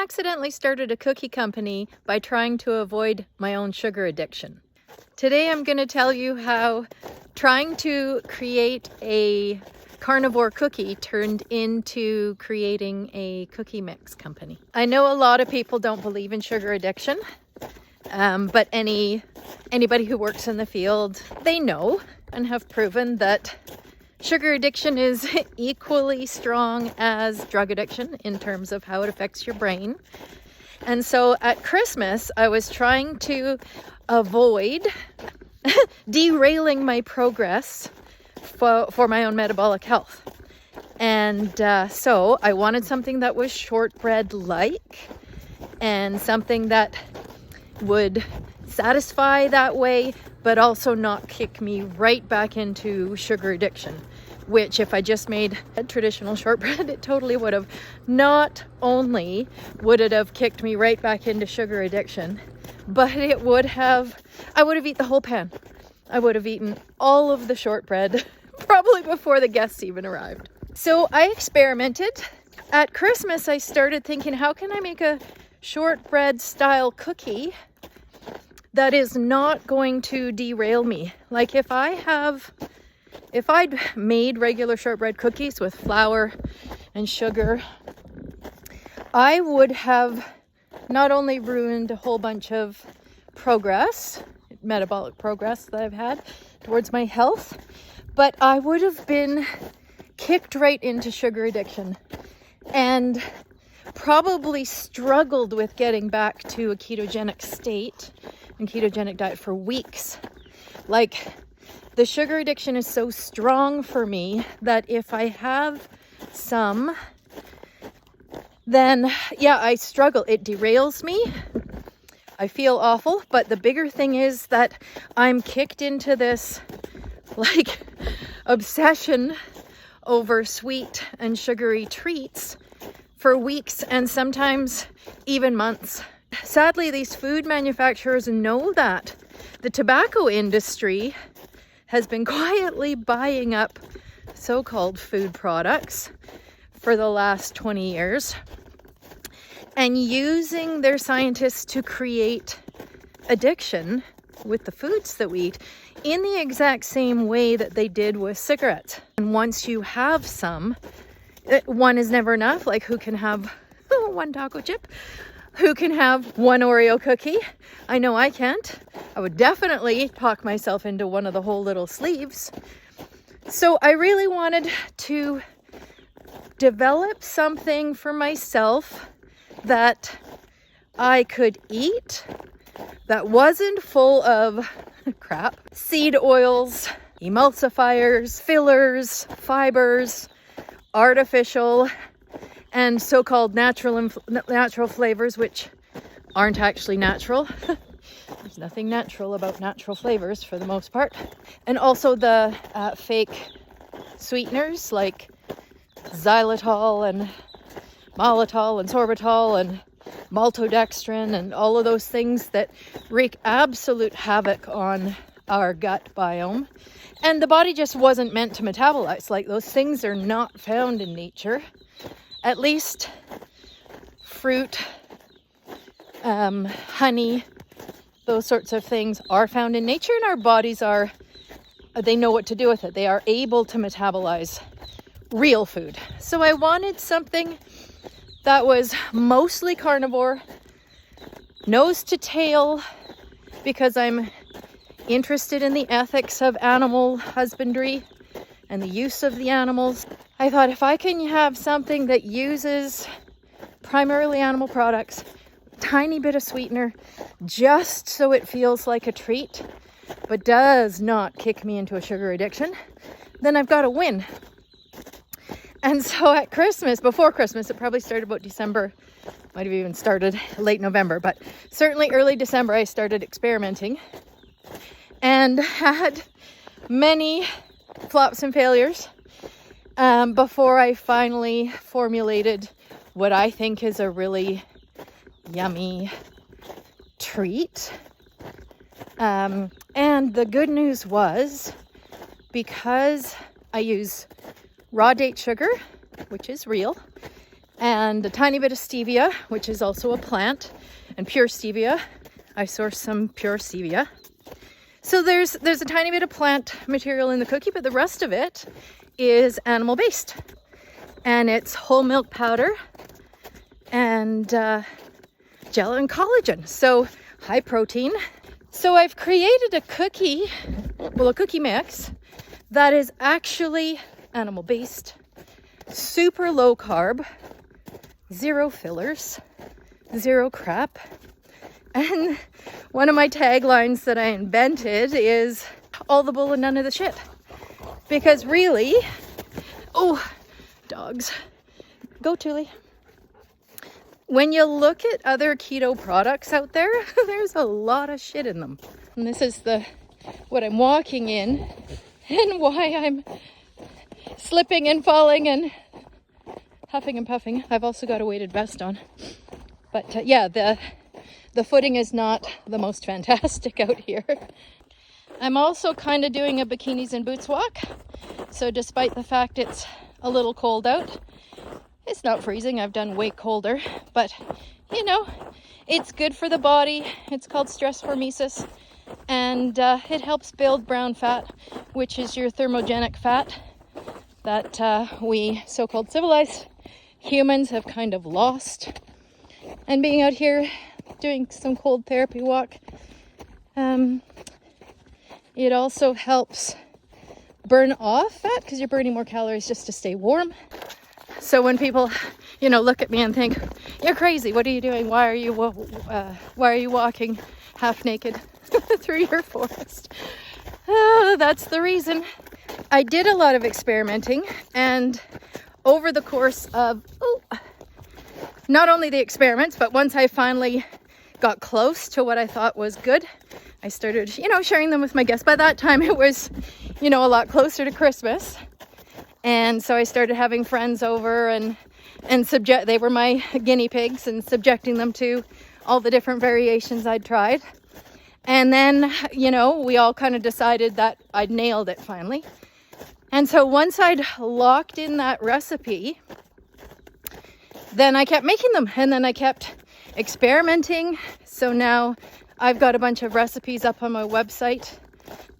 accidentally started a cookie company by trying to avoid my own sugar addiction. Today I'm going to tell you how trying to create a carnivore cookie turned into creating a cookie mix company. I know a lot of people don't believe in sugar addiction, but anybody who works in the field, they know and have proven that sugar addiction is equally strong as drug addiction in terms of how it affects your brain. And so at Christmas, I was trying to avoid derailing my progress for my own metabolic health. And so I wanted something that was shortbread-like and something that would satisfy that way, but also not kick me right back into sugar addiction, which if I just made a traditional shortbread, it totally would have. Not only would it have kicked me right back into sugar addiction, but I would have eaten the whole pan. I would have eaten all of the shortbread probably before the guests even arrived. So I experimented. At Christmas, I started thinking, how can I make a shortbread style cookie that is not going to derail me? Like if I'd made regular shortbread cookies with flour and sugar, I would have not only ruined a whole bunch of progress, metabolic progress that I've had towards my health, but I would have been kicked right into sugar addiction and probably struggled with getting back to a ketogenic state and ketogenic diet for weeks. Like, the sugar addiction is so strong for me that if I have some, then yeah, I struggle. It derails me. I feel awful. But the bigger thing is that I'm kicked into this like obsession over sweet and sugary treats for weeks and sometimes even months. Sadly, these food manufacturers know that. The tobacco industry has been quietly buying up so-called food products for the last 20 years and using their scientists to create addiction with the foods that we eat in the exact same way that they did with cigarettes. And once you have some, one is never enough. Like, who can have one taco chip? Who can have one Oreo cookie? I know I can't. I would definitely talk myself into one of the whole little sleeves. So I really wanted to develop something for myself that I could eat that wasn't full of crap, seed oils, emulsifiers, fillers, fibers, artificial, and so-called natural flavors, which aren't actually natural. There's nothing natural about natural flavors for the most part. And also the fake sweeteners like xylitol and maltitol and sorbitol and maltodextrin and all of those things that wreak absolute havoc on our gut biome. And the body just wasn't meant to metabolize. Like, those things are not found in nature. At least fruit, honey, those sorts of things are found in nature, and our bodies they know what to do with it. They are able to metabolize real food. So I wanted something that was mostly carnivore, nose to tail, because I'm interested in the ethics of animal husbandry and the use of the animals. I thought, if I can have something that uses primarily animal products, tiny bit of sweetener, just so it feels like a treat, but does not kick me into a sugar addiction, then I've got a win. And so at Christmas, before Christmas, it probably started about December, might have even started late November, but certainly early December, I started experimenting and had many flops and failures before I finally formulated what I think is a really yummy treat. And the good news was, because I use raw date sugar, which is real, and a tiny bit of stevia, which is also a plant, and pure stevia. I source some pure stevia. So there's a tiny bit of plant material in the cookie, but the rest of it is animal based. And it's whole milk powder and gelatin collagen. So high protein. So I've created a cookie mix that is actually animal based, super low carb, zero fillers, zero crap. And one of my taglines that I invented is all the bull and none of the shit. Because really, oh, dogs, go Thule. When you look at other keto products out there, there's a lot of shit in them. And this is what I'm walking in and why I'm slipping and falling and huffing and puffing. I've also got a weighted vest on. But yeah, the footing is not the most fantastic out here. I'm also kind of doing a bikinis and boots walk. So despite the fact it's a little cold out, it's not freezing. I've done way colder, but you know, it's good for the body. It's called stress hormesis, and it helps build brown fat, which is your thermogenic fat that we so-called civilized humans have kind of lost. And being out here doing some cold therapy walk, it also helps burn off fat because you're burning more calories just to stay warm. So when people, you know, look at me and think, you're crazy, what are you doing? Why are you walking half naked through your forest? That's the reason. I did a lot of experimenting, and over the course of, not only the experiments, but once I finally got close to what I thought was good, I started, you know, sharing them with my guests. By that time it was, you know, a lot closer to Christmas. And so I started having friends over and they were my guinea pigs, and subjecting them to all the different variations I'd tried. And then, you know, we all kind of decided that I'd nailed it finally. And so once I'd locked in that recipe, then I kept making them, and then I kept experimenting. So now I've got a bunch of recipes up on my website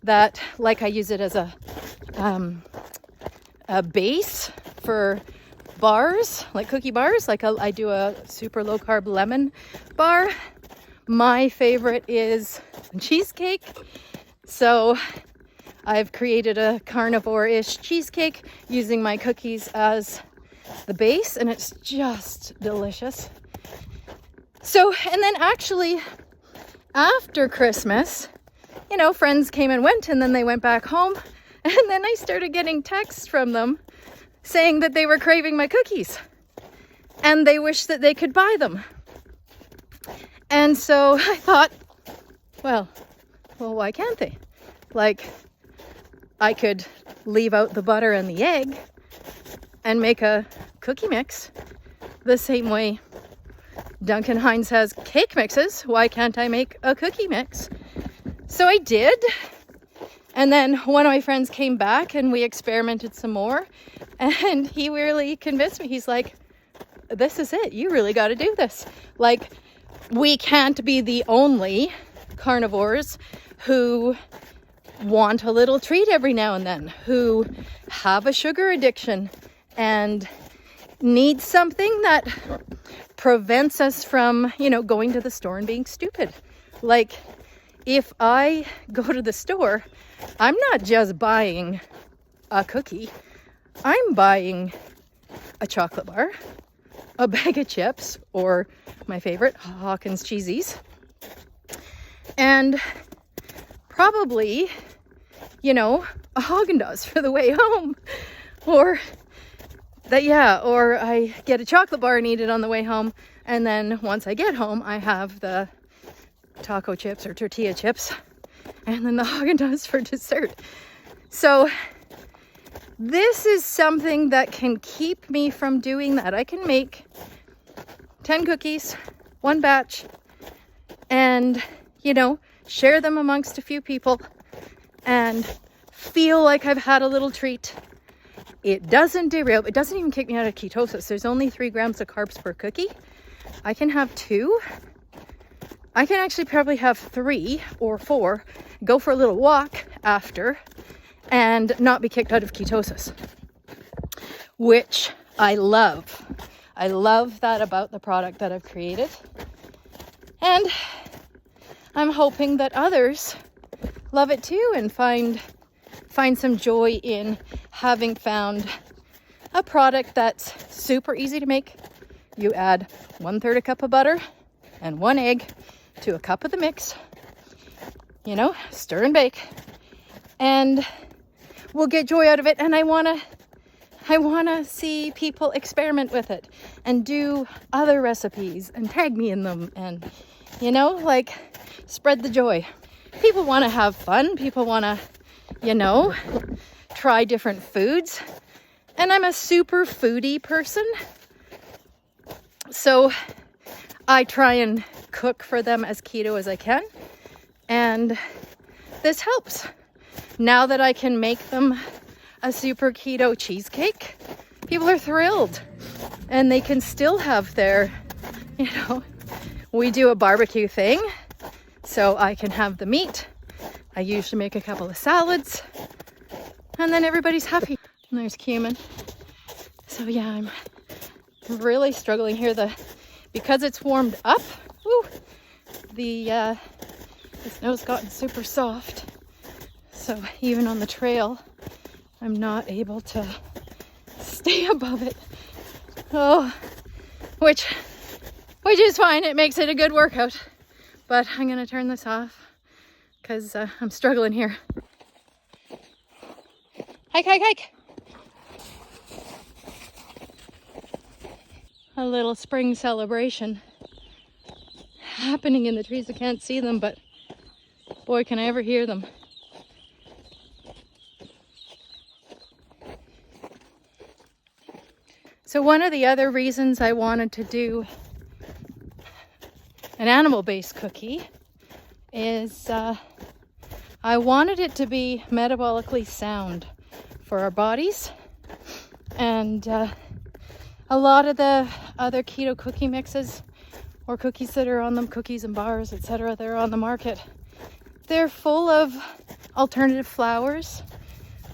that, like, I use it as a base for bars, like cookie bars. Like I do a super low carb lemon bar. My favorite is cheesecake. So I've created a carnivore-ish cheesecake using my cookies as the base, and it's just delicious. So, and then actually after Christmas, you know, friends came and went, and then they went back home. And then I started getting texts from them saying that they were craving my cookies and they wished that they could buy them. And so I thought, well, why can't they? Like, I could leave out the butter and the egg and make a cookie mix the same way Duncan Hines has cake mixes. Why can't I make a cookie mix? So I did. And then one of my friends came back and we experimented some more, and he really convinced me. He's like, this is it. You really got to do this. Like, we can't be the only carnivores who want a little treat every now and then, who have a sugar addiction and need something that prevents us from, you know, going to the store and being stupid. Like, if I go to the store, I'm not just buying a cookie. I'm buying a chocolate bar, a bag of chips, or my favorite, Hawkins Cheesies, and probably, you know, a Haagen-Dazs for the way home, or I get a chocolate bar and eat it on the way home, and then once I get home, I have the taco chips or tortilla chips, and then the Haagen-Dazs for dessert. So this is something that can keep me from doing that. I can make 10 cookies, one batch, and, you know, share them amongst a few people and feel like I've had a little treat It doesn't derail. It doesn't even kick me out of ketosis. There's only 3 grams of carbs per cookie. I can have 2. I can actually probably have 3 or 4, go for a little walk after, and not be kicked out of ketosis, which I love. I love that about the product that I've created. And I'm hoping that others love it too and find some joy in having found a product that's super easy to make. You add 1/3 a cup of butter and 1 egg to a cup of the mix, you know, stir and bake, and we'll get joy out of it. And I want to see people experiment with it and do other recipes and tag me in them and, you know, like, spread the joy. People want to have fun. People want to, you know, try different foods. And I'm a super foodie person, so I try and cook for them as keto as I can. And this helps. Now that I can make them a super keto cheesecake, people are thrilled. And they can still have their, you know, we do a barbecue thing, so I can have the meat. I usually make a couple of salads, and then everybody's happy. And there's cumin. So yeah, I'm really struggling here. Because it's warmed up, woo, the snow's gotten super soft. So even on the trail, I'm not able to stay above it. Oh, which is fine. It makes it a good workout. But I'm gonna turn this off because I'm struggling here. Hike, hike, hike. A little spring celebration happening in the trees. I can't see them, but boy, can I ever hear them. So one of the other reasons I wanted to do an animal-based cookie is I wanted it to be metabolically sound for our bodies. And a lot of the other keto cookie mixes or cookies that are on them, cookies and bars, etc., they're on the market. They're full of alternative flours.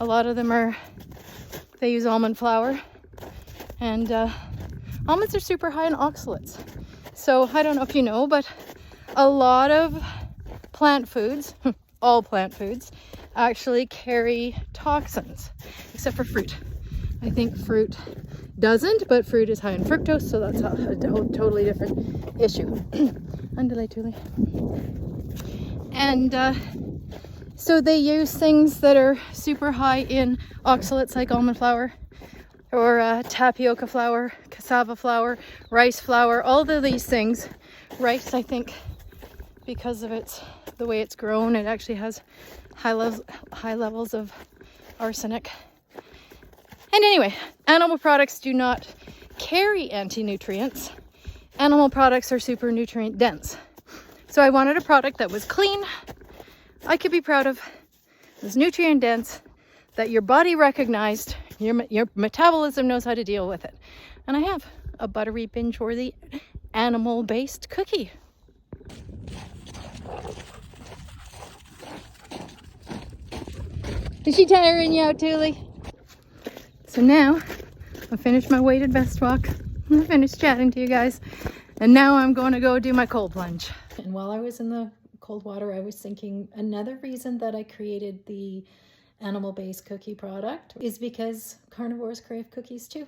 A lot of them they use almond flour. And almonds are super high in oxalates. So I don't know if you know, but a lot of plant foods, all plant foods, actually carry toxins, except for fruit. I think fruit doesn't, but fruit is high in fructose, so that's a totally different issue. Andale tuli. And so they use things that are super high in oxalates, like almond flour, or tapioca flour, cassava flour, rice flour, all of these things. Rice, I think, because of the way it's grown, it actually has high levels of arsenic. And anyway, animal products do not carry anti-nutrients. Animal products are super nutrient dense. So I wanted a product that was clean, I could be proud of, was nutrient dense, that your body recognized, your metabolism knows how to deal with it. And I have a buttery, binge-worthy, animal-based cookie. Is she tiring you out, Tuli? So now, I finished my weighted vest walk. I finished chatting to you guys. And now I'm going to go do my cold plunge. And while I was in the cold water, I was thinking another reason that I created the animal-based cookie product is because carnivores crave cookies too.